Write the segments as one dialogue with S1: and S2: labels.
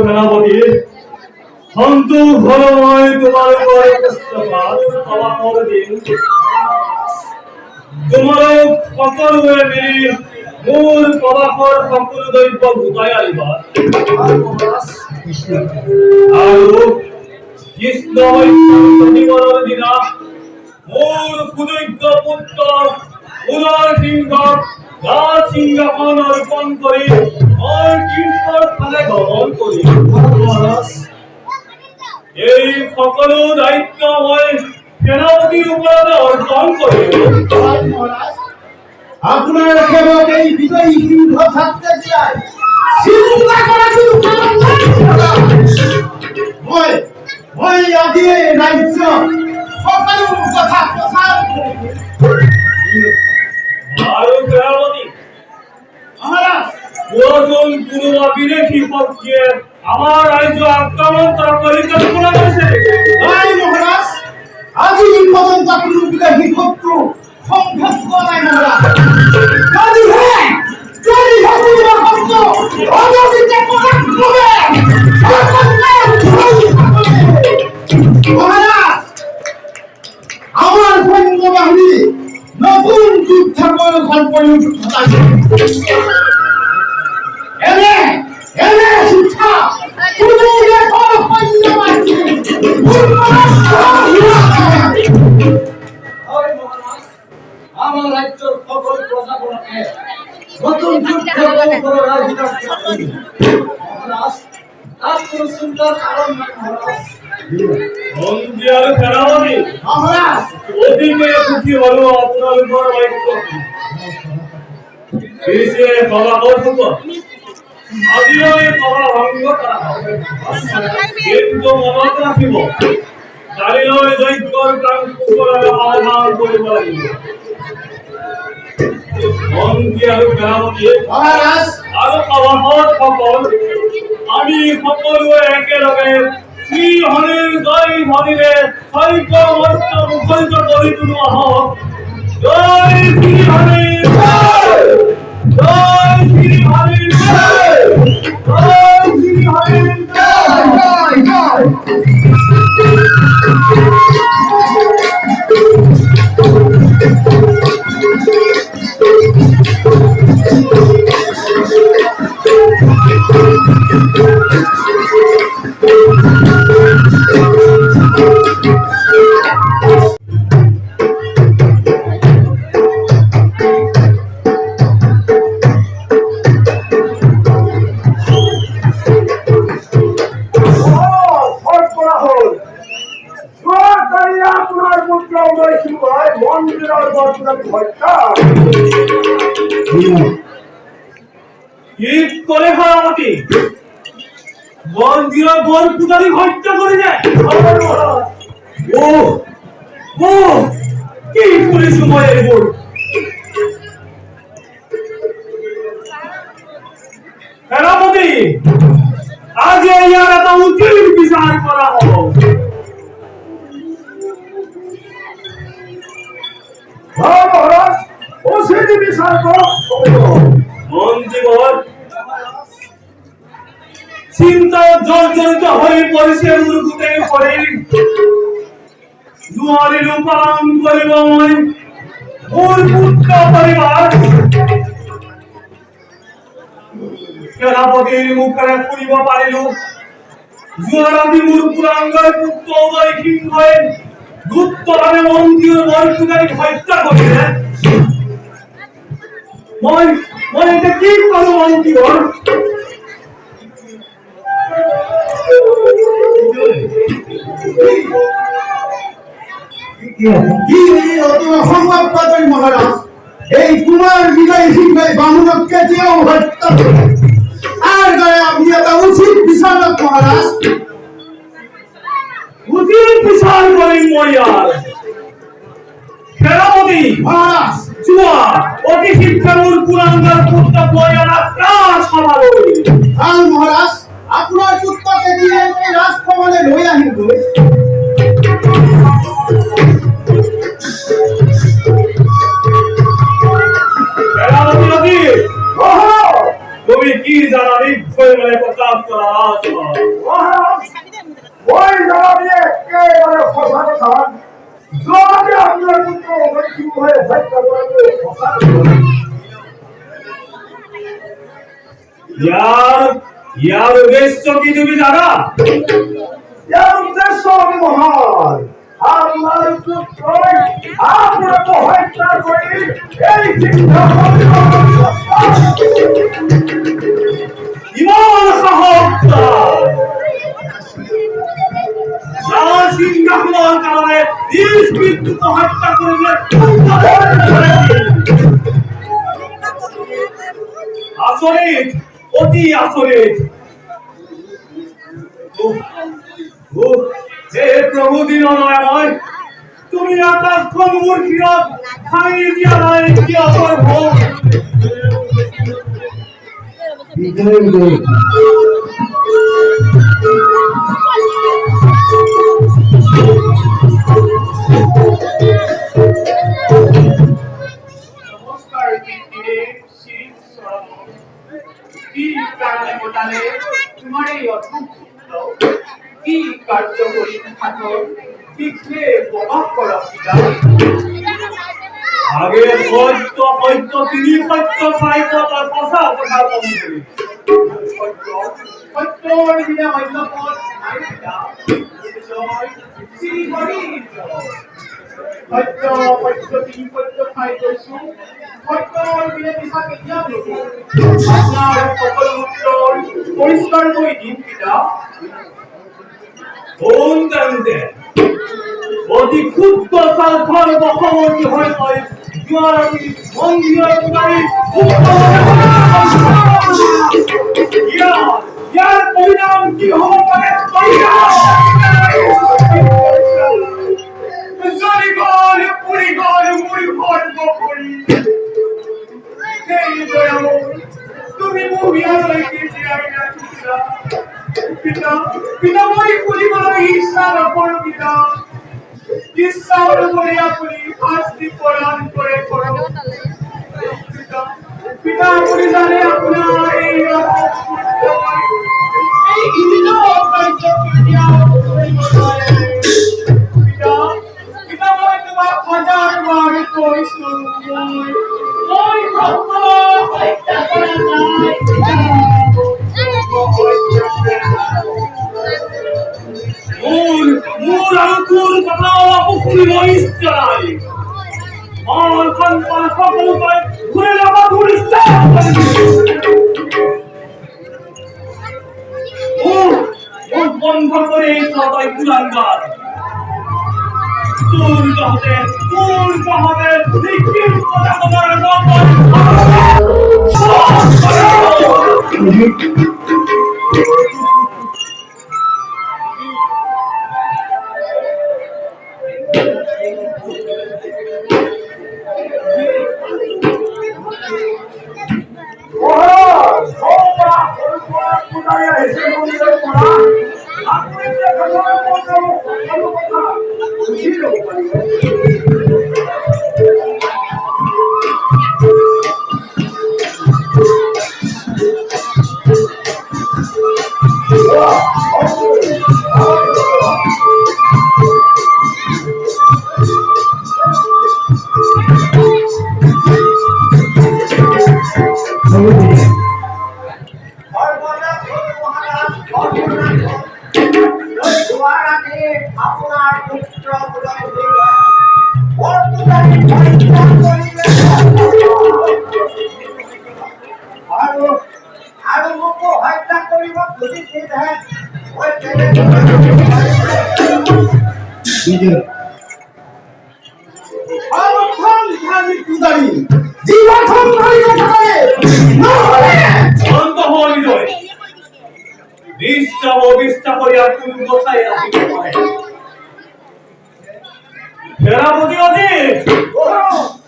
S1: সেনাপতি সন্তু ঘরময় তোমার তোমার সকলে মিলি মূল পদাখর সকল দৈব ভূতাই আইবা আৰু কৃষ্ণ জীবনৰ দিনা মোৰ সুযোগ্য পুত্ৰ উদয় সিংহক সিংহাসন অৰ্পণ কৰি মই কৃষ্ণৰ ফালে গমন কৰি এই সকলো দায়িত্ব মই সেনাপতিৰ ওপৰত অৰ্পণ কৰিলো।
S2: আপনার সেবক এই বিজয়ী সিংহ থাকতে চাই চিন্তা করা শুধু মই আজি রাজ্য সকল কথা প্রচার
S1: আৰু সেনাপতি
S2: মহারাজ
S1: কোন কোনো বিদেশী পক্ষে আমার রাজ্য আক্রমণ করার পরিকল্পনা করেছে?
S2: নাই মহারাজ, আজি পর্যন্ত কোনো বিদেশী শত্রু সংঘাত করা নাই মহারাজ। যদি হয় মহারাজ, আমার সৈন্যবাহিনী নতুন যুদ্ধ কৌশল প্রয়োগ ঘটাইছে। এনে শিক্ষা আমার রাজ্যের সকল প্রজাগণকে নতুন যুদ্ধ মহারাজ, তার কোন চিন্তার কারণ নাই মহারাজ।
S1: মহারাজ ওদিকে খুশি হলো আপনার উপর আজিও এই সভা ভঙ্গ করা হবে, কিন্তু মনত রাখিব কালিলৈ যজ্ঞৰ কাম কুকুৰাৰে আহ্বান কৰিব লাগিব। মন্ত্ৰী আৰু সেনাপতি
S2: মহারাজ
S1: আৰু সভাসদ সকল আমি সকলোৱে একেলগে শ্ৰী হৰিৰ জয় ধ্বনিৰে চৈত্য মন্ত্ৰ মুখৰিত কৰি তোলো আহক। জয় শ্ৰী হৰি, জয় শ্ৰী হৰি, জয় শ্ৰী হৰি, বন্দিরা বল পুতারি হত্যা করে যায়। ও ও কি করে সময় এগোল? সেনাপতি, আজ ইয়ার এত উচিত বিচার করা হলো।
S2: মহারাজ উচিত বিচার করো।
S1: মন্ত্রীবর চিন্তা জর্জরিত হয়ে পড়েছে মূর্খতে পড়ে দুয়ারের পালন করিব মই মোর পুত্র পরিবার। সেনাপতির মুখে ফুরিব পারিল জুয়ারাদি মোর পুরাঙ্গের পুত্র উদয় সিং হয়ে গুপ্তভাবে মন্ত্রী ও বরপুতারি হত্যা করিলে মই মই এটা কি করো মন্ত্রীবর?
S2: মহারাজ এই কুমার বিজয় সিং বামুনকে দিয়েও হত্যা করে আর গায়ে আপনি এটা উচিত বিচার মহারাজ।
S1: উচিত বিচার করেন মরিয়ার। সেনাপতি
S2: মহারাজ
S1: জুয়া অতি শিক্ষামূল পুরাঙ্গার পুত্র মরিয়ারা কাজ সমারো।
S2: আর মহারাজ আপনার পুত্রকে দিয়ে রাজভবনে লই আহিব।
S1: তুমি কি জানাবি প্রতাপ করা
S2: ওই জানাবি একেবারে ফসা কথা যদি আপনার পুত্র হয়ে হত্যা করবে
S1: ইয়ার উদ্দেশ্য কি তুমি জানা?
S2: ইয়ার উদ্দেশ্য আমি মহান আপনার পুত্র আপনাকে হত্যা করে এই শিক্ষা
S1: ইমান সাহসটা সিংহাসনের কারণে নিজ মৃত্যুকে হত্যা করিলে আচরিত, অতি আচরিত। হে প্রভু দীনদয়াময়, তুমি এতক্ষণ মূর্খিরা খাইয়ে দিয়া নাই কি অপূর্ব।
S3: নমস্কার কি কারণে বলে তোমার এই অদ্ভুত কি কার্য করি থাকো শিখলে প্রভাব করা
S1: আগে সত্য সত্য তিনি সত্য সাহিত্য তার কথা কথা বলি
S3: সত্যর বিনা অন্য পথ নাই পিতা শ্রী হরি সত্য সত্য তিনি সত্য খাই করছো সত্যর বিনা দিশা কেতিয়া লোক আপনার সকল উত্তর পরিষ্কার করে দিন পিতা
S1: কোন কারণে অতি ক্ষুদ্র সালফার বহমতি হয়ে পড়ে জুয়ারি মন্দির পুরারি ইয়ার পরিণাম কি হতে পারে?
S3: জলিগণ পুরিগণ মুড়িগণ বকরি সেই দয়াল তুমি মুভিয়া রেখেছি আমি না পিতা পিতা মই পুলিগুলো ঈর্ষার অপর পিতা ঈশ্বর করে আপনি শাস্তি প্রদান করে করো পিতা পিতা আপনি জানে আপনার এই ঘৃণা কার্য পিতা পিতা মই তোমার হাজার বার কইছো মই ভগবান হত্যা করা যায়
S1: মূল আঙ্কুর কাটাওয়া পুকুরি মহিষ চাই আর কান্তা সকল উপায় ঘুরে যাওয়া ঘুরিস্তা বন্ধ করে সবাই পুরাঙ্গার চুল কাহতে লিখিত কথা তোমার
S2: আৰু মোক হত্যা কৰিব খুজিছিলহে
S1: শান্ত হওয়া বিজয় নিষ্ঠা ও বিষ্ঠা করিয়া তুমি কোথায় আসিতে পারে সেনাপতি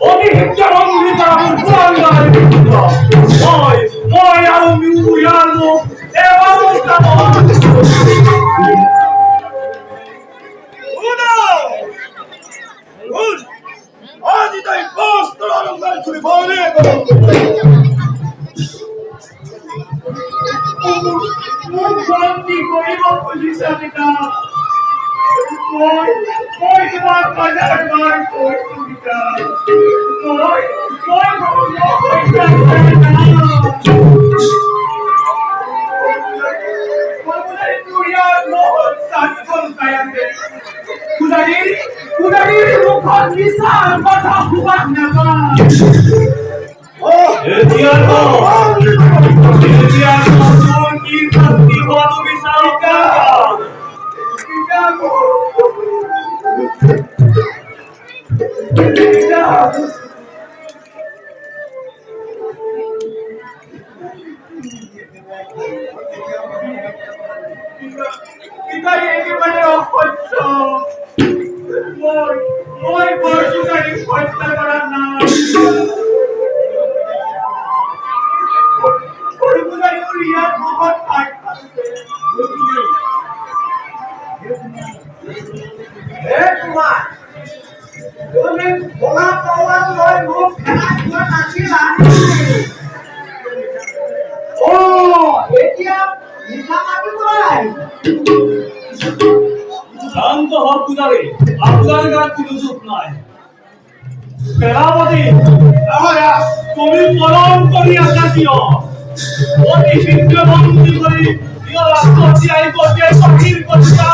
S1: অতি হিংসা বন্ধিত আমার পুরাণ গাড়ি মই আৰু মিউয়ার মুখ এবার
S3: শান্তি করিব খুঁজিছা পিতা মই তোমার বাজার বার করছি পিতা মই একেবারে অসহ্য মই বর্ষকারী হত্যা করার নাম ইয়ার বহুত পাঠ
S2: কুমার তুমি ভোলা তওয়াল লৈ মোক খেলা নাছিলা ও এতিয়া মিঠা মাতিবলৈ
S1: শান্ত হও পূজারী আপনার গান কোনো দুঃখ নাই সেনাপতি তুমি পলম করিয়া কাটিও অতি শীঘ্র বন্দী করি দিও আত্মহত্যায় করতে শহীদ করিয়া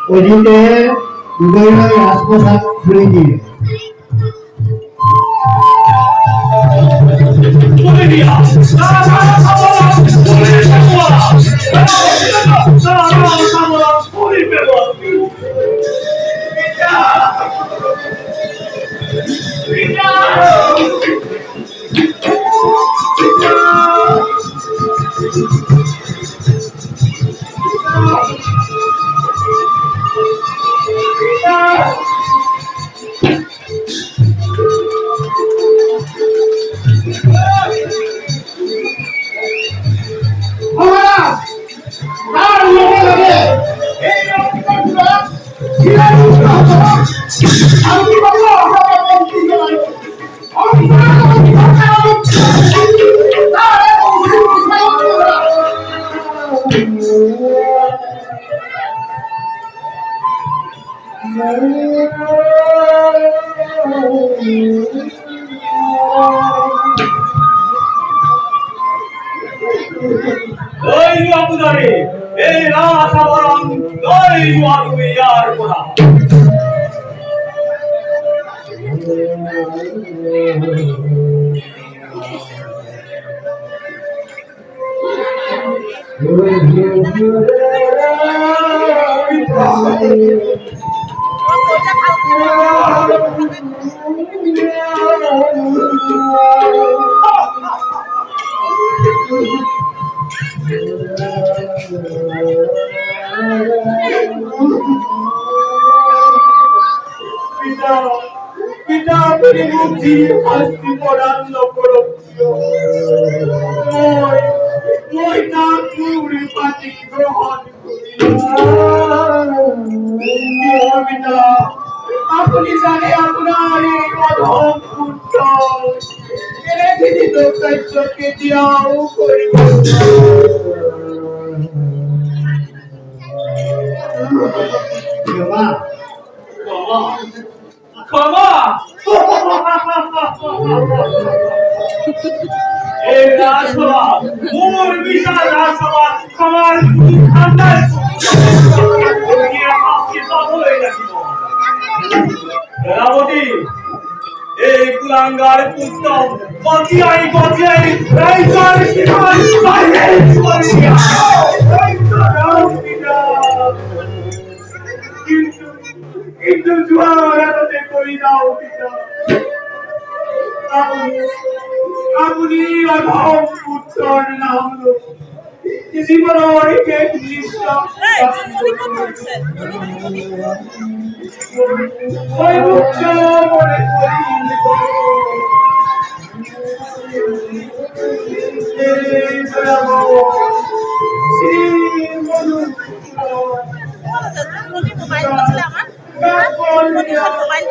S2: ওদিকে দুবাইলৈ ৰাজপ্ৰসাদ খুলি দিয়ে এই রাসাবরণ দই তুমি ইয়ার করা
S3: পিতা তুমি বুঝি শাস্তি প্রদান করো মই না চুরি পাতি গ্রহণ পিতা আপনি জানে আপনার এই অধম পুত্র এনে দিদিত কার্যকে দিয়াও করিব
S1: ক্ষমা ক্ষমা রাজসভা মোর বিশাল রাজসভা আমার গুরু ঠান্ডায় সেনাপতি এই কুলাঙ্গার পুত্র গতিয়াই রাইজার শিকার বাইরে করিয়া
S3: কিন্তু জুয়ার হাতে করি দাও পিতা আপনি অধম পুত্রর নাম জীবন অনেকে ওই মুখ্য মনে করি শ্রী মনু
S4: মোবাইল বলছিল আমার মোবাইল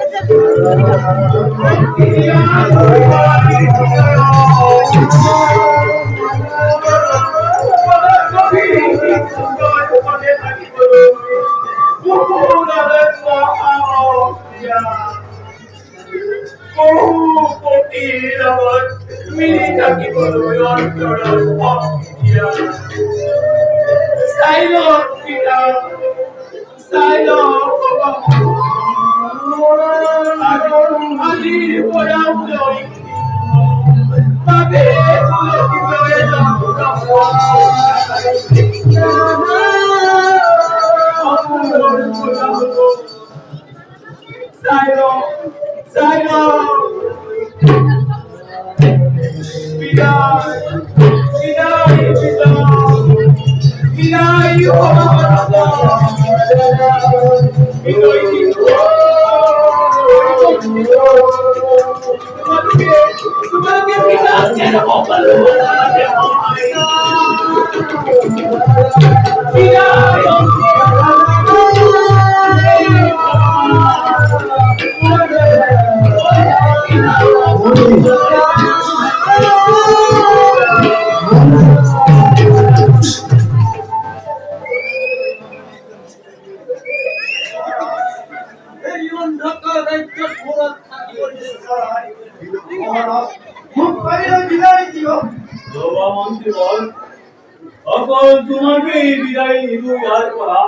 S1: তোমাকে বিদায় নিব ইয়ার করা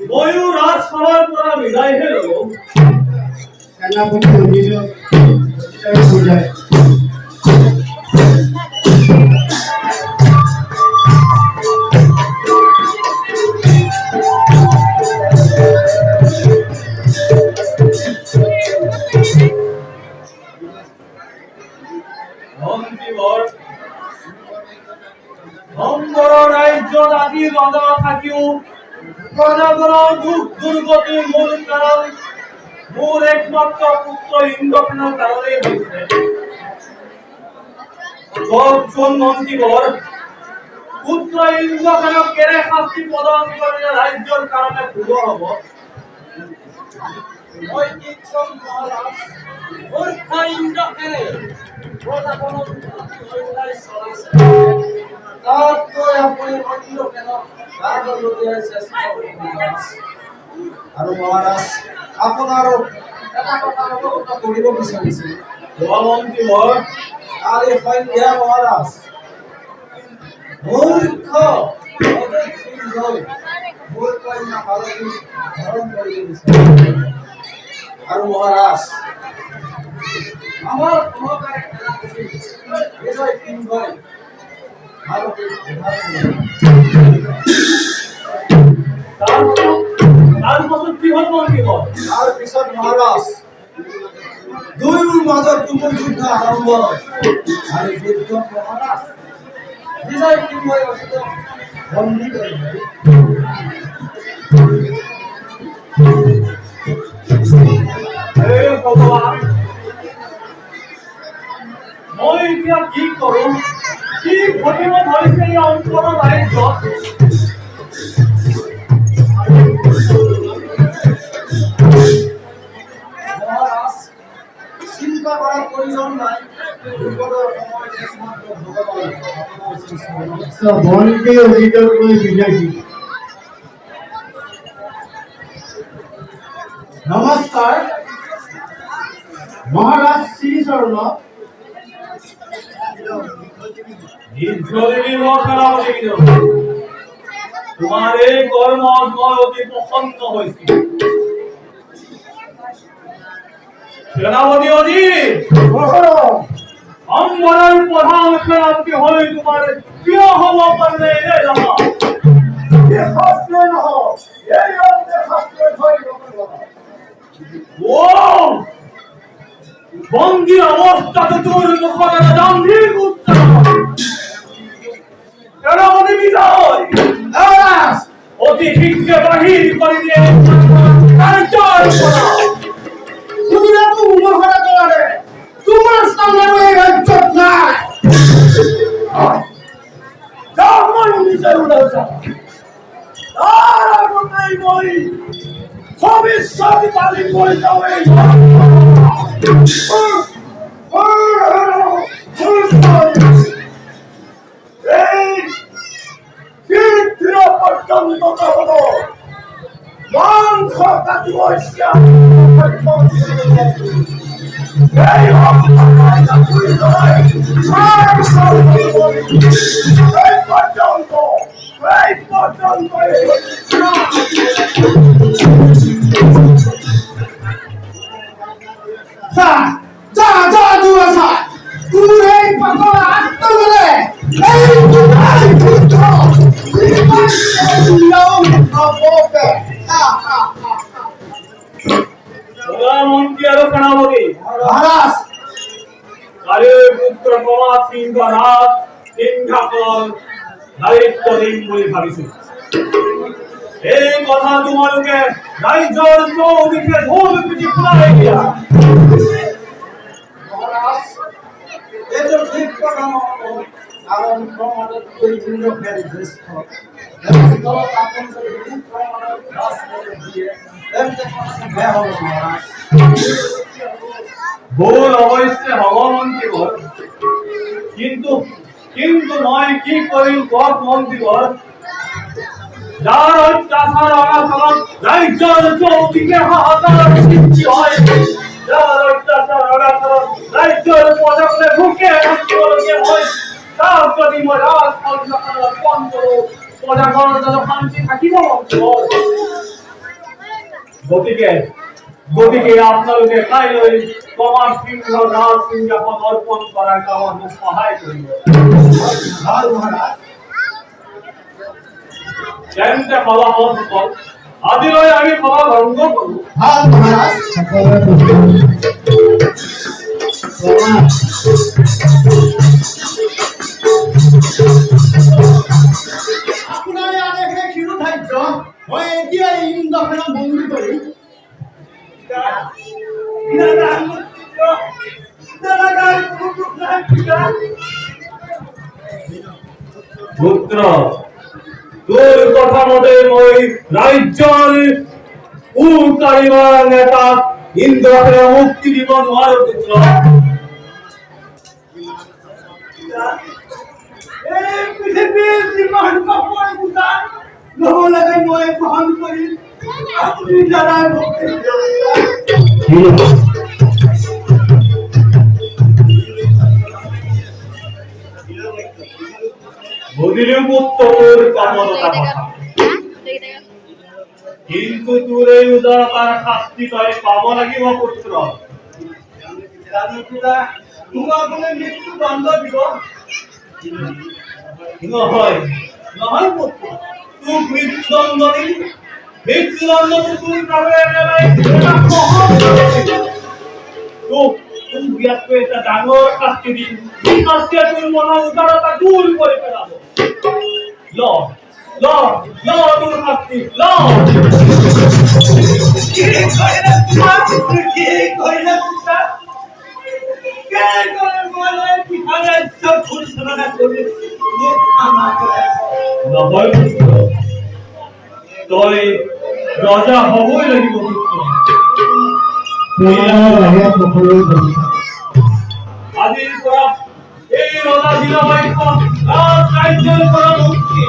S1: ময়ূর রাজসভার করা বিদায় হলো
S2: সেনাপতি অভিযোগ বোঝায়
S1: রাজ্য দাবি রদা থাকিও প্রজাগণ দুঃখ দুর্গতি মূল কারণ মোর একমাত্র পুত্র ইন্দ্রসেনের কারণে হয়েছে দশজন মন্ত্রীবর পুত্র ইন্দ্রসেনক কেড়ে শাস্তি প্রদান করিলে রাজ্যের কারণে ভুল হব
S2: আৰু মহাৰাজ আপোনাৰো এটা কথা অৱগত কৰিব বিচাৰিছিল
S1: মন্ত্রীবর
S2: কালি সন্ধ্যা মহাৰাজ মূৰ্খ মোৰ কন্যা ভাৰতী ধৰণ কৰিব বিচাৰিছে আৰু মহাৰাজ আমাৰ সহকাৰে বিজয় সিংহ ভাৰতীৰ
S1: তারপর কি হল মন্ত্রীবর
S2: তাৰ পিছত মহাৰাজ দুয়োৰ মাজত তুমুল যুদ্ধ আৰম্ভ হয় আৰু যুদ্ধ মহাৰাজ বিজয় সিংহই অতীতক বন্দী কৰি
S1: হে ভগবান মই এতিয়া কি কৰোঁ কি ঘটিব ধৰিছে এই অঞ্চলৰ ৰাজ্যত
S2: মহাৰাজ চিন্তা কৰাৰ প্ৰয়োজন নাই বিপদৰ সময়ত একমাত্ৰ ভগৱান আপোনাৰ সৃষ্টি
S5: ভনকে অধিকাৰ কৰি বিজাইছিল নমস্কাৰ মহাৰাজ শ্ৰী চৰণ
S1: দীর্ঘদিনী মশালা বলিল তোমার এই কর্ম অতি প্রসন্ন হয়েছে সেনাপতি অজিত অম্বরের প্রধান সেনাপতি হয়ে তোমার প্রিয় হব পারবে রে জামা ও বন্দি অবস্থাতে তোর মুখে গাম্ভীর উত্তর সেনাপতি বিজয় অতি শীঘ্র বাহির করে দিয়ে কার্যর করা
S2: তুমি না তো উমর করা করে তোমার সামনে রয়ে গেছে না যখন নিজের উড়াল যা আর আগতেই বই ভবিষ্যৎ বাড়ি বই যাবে এই চিত্র পর্যন্ত হলো মাংস কাটি বসিয়া এই
S1: মন্ত্রী আরো সেনাপতি
S2: মহারাজ
S1: আরে পুত্র প্রমাদ সিংহ রাজ সিংহাকর দায়িত্ব দিন বলে ভাবিছি এই কথা তোমাকে রাইজর চৌদিকে ধোল পিটি ফুলাই দিয়া
S2: মহারাজ এত ঠিক কথা কারণ প্রমাণের প্রয়োজনীয় ফেরি জ্যেষ্ঠ এবং আপন যদি প্রমাণের দাস করে দিয়ে এমনি কথা হবে মহারাজ
S1: ভুল অবশ্যই ভগবন্তী কিন্তু কিন্তু নয় কি করি গপ মন্ত্রীবর যার অত্যাচার অনাচার রাইজর চৌদিকে হাহাকার সৃষ্টি হয় যার অত্যাচার অনাচার রাইজর পদকে ঢুকে অঞ্চলকে হয় তার যদি মহারাজ কলকাতার পন্থ প্রজাগণ যেন শান্তি থাকিব গতিকে আপনাদেরকে কাইলৈ প্রমাণ সিংহ রাজ সিংহাসন অর্পণ করার আমার সহায় করিব
S2: মহারাজ
S1: কেমতে খাওয়া হল আদিলৈ আমি খাওয়া ভঙ্গ করু
S2: মহারাজ আপনার আদেশে শিরু ধার্য মই এতিয়া ইন্দ্ৰখনক বন্দী কৰি
S1: পুত্র তোর কথা মতে মই রাজ্যর উকারিবার নেতা ইন্দ্রকে মুক্তি দিব নোয়ার পুত্র
S2: এই পৃথিৱীৰ যিমান কাপোৰ গোটা নহ'লে মই গ্ৰহণ কৰিম আপুনি জানাই ভক্তি
S1: বুঝিলি পুত্র তোর কামনতা কথা কিন্তু তোর এই উদারতার শাস্তি তই পাব লাগিব পুত্র
S2: তোমাক মৃত্যু দণ্ড দিব
S1: নহয় নহয় পুত্র তুই মৃত্যুদণ্ড দিলি মৃত্যুদণ্ড তোর কারণে এটা তুই বিয়াতকৈ এটা ডাঙৰ শাস্তি দিম এই শাস্তিয়ে তোৰ মনৰ উদাৰতা দূৰ কৰি পেলাব ল ল ল তোৰ শাস্তি ল
S2: কি কৰিলে পুত্ৰা কে কৰে মই পিঠাৰে চব ফুলছনা কৰি মোক আমা কৰে
S1: নহয় পুত্ৰ তই ৰজা হ'বই লাগিব পুত্ৰ আজিৰ পৰা এই ৰজা জিলাবাইখন ৰাজ্যৰ পৰা মুক্তি